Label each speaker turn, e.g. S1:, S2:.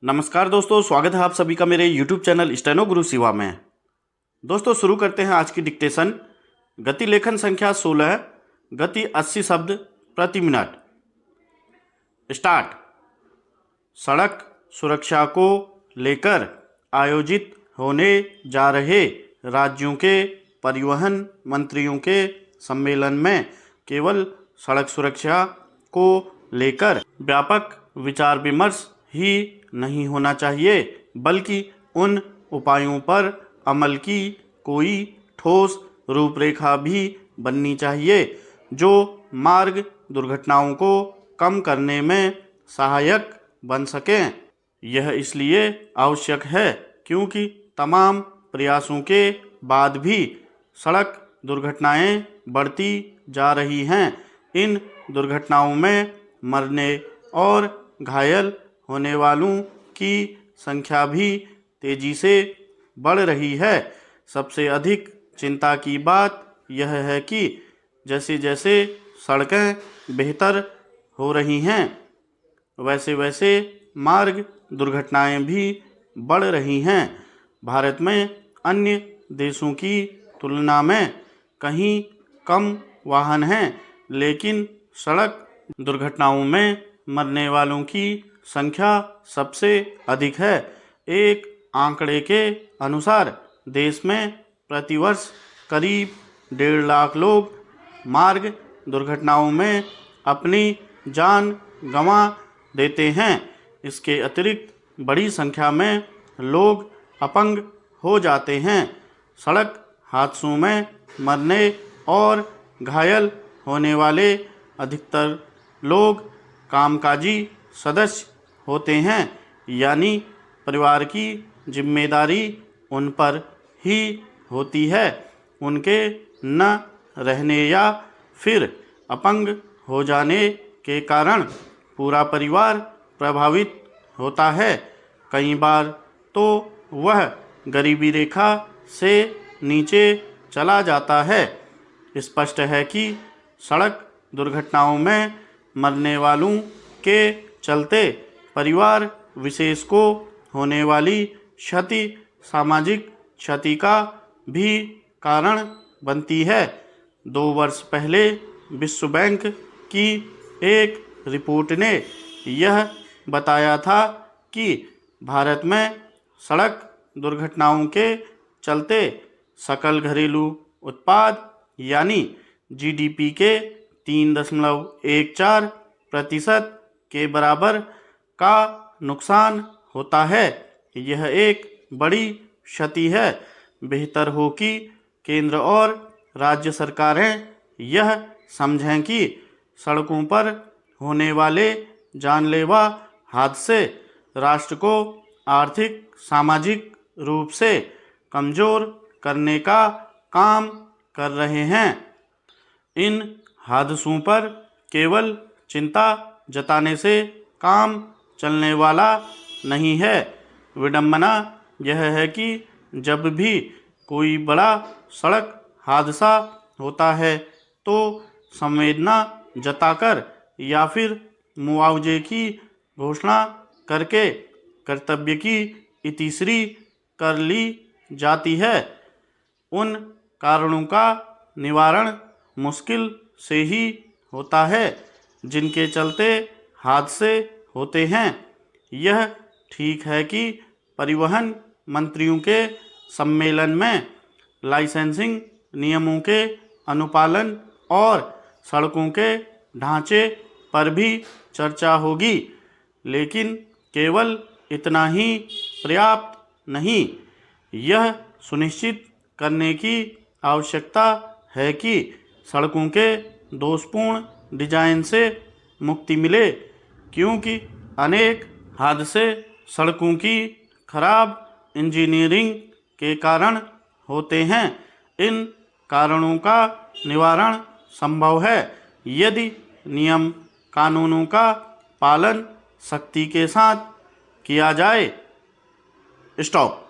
S1: नमस्कार दोस्तों, स्वागत है आप सभी का मेरे YouTube चैनल स्टेनो गुरु शिवा में। दोस्तों शुरू करते हैं आज की डिक्टेशन। गति लेखन संख्या 16, गति 80 शब्द प्रति मिनट। स्टार्ट। सड़क सुरक्षा को लेकर आयोजित होने जा रहे राज्यों के परिवहन मंत्रियों के सम्मेलन में केवल सड़क सुरक्षा को लेकर व्यापक विचार विमर्श ही नहीं होना चाहिए, बल्कि उन उपायों पर अमल की कोई ठोस रूपरेखा भी बननी चाहिए जो मार्ग दुर्घटनाओं को कम करने में सहायक बन सकें। यह इसलिए आवश्यक है क्योंकि तमाम प्रयासों के बाद भी सड़क दुर्घटनाएं बढ़ती जा रही हैं। इन दुर्घटनाओं में मरने और घायल होने वालों की संख्या भी तेजी से बढ़ रही है। सबसे अधिक चिंता की बात यह है कि जैसे जैसे सड़कें बेहतर हो रही हैं, वैसे वैसे मार्ग दुर्घटनाएं भी बढ़ रही हैं। भारत में अन्य देशों की तुलना में कहीं कम वाहन हैं, लेकिन सड़क दुर्घटनाओं में मरने वालों की संख्या सबसे अधिक है। एक आंकड़े के अनुसार देश में प्रतिवर्ष करीब 1.5 लाख लोग मार्ग दुर्घटनाओं में अपनी जान गंवा देते हैं। इसके अतिरिक्त बड़ी संख्या में लोग अपंग हो जाते हैं। सड़क हादसों में मरने और घायल होने वाले अधिकतर लोग कामकाजी सदस्य होते हैं, यानी परिवार की जिम्मेदारी उन पर ही होती है। उनके न रहने या फिर अपंग हो जाने के कारण पूरा परिवार प्रभावित होता है। कई बार तो वह गरीबी रेखा से नीचे चला जाता है। स्पष्ट है कि सड़क दुर्घटनाओं में मरने वालों के चलते परिवार विशेष को होने वाली क्षति सामाजिक क्षति का भी कारण बनती है। 2 वर्ष पहले विश्व बैंक की एक रिपोर्ट ने यह बताया था कि भारत में सड़क दुर्घटनाओं के चलते सकल घरेलू उत्पाद यानी जीडीपी के 3.14% के बराबर का नुकसान होता है। यह एक बड़ी क्षति है। बेहतर हो कि केंद्र और राज्य सरकारें यह समझें कि सड़कों पर होने वाले जानलेवा हादसे राष्ट्र को आर्थिक सामाजिक रूप से कमज़ोर करने का काम कर रहे हैं। इन हादसों पर केवल चिंता जताने से काम चलने वाला नहीं है। विडंबना यह है कि जब भी कोई बड़ा सड़क हादसा होता है तो संवेदना जताकर या फिर मुआवजे की घोषणा करके कर्तव्य की इतिश्री कर ली जाती है। उन कारणों का निवारण मुश्किल से ही होता है जिनके चलते हादसे होते हैं। यह ठीक है कि परिवहन मंत्रियों के सम्मेलन में लाइसेंसिंग नियमों के अनुपालन और सड़कों के ढांचे पर भी चर्चा होगी, लेकिन केवल इतना ही पर्याप्त नहीं। यह सुनिश्चित करने की आवश्यकता है कि सड़कों के दोषपूर्ण डिजाइन से मुक्ति मिले, क्योंकि अनेक हादसे सड़कों की खराब इंजीनियरिंग के कारण होते हैं। इन कारणों का निवारण संभव है यदि नियम कानूनों का पालन सख्ती के साथ किया जाए। स्टॉप।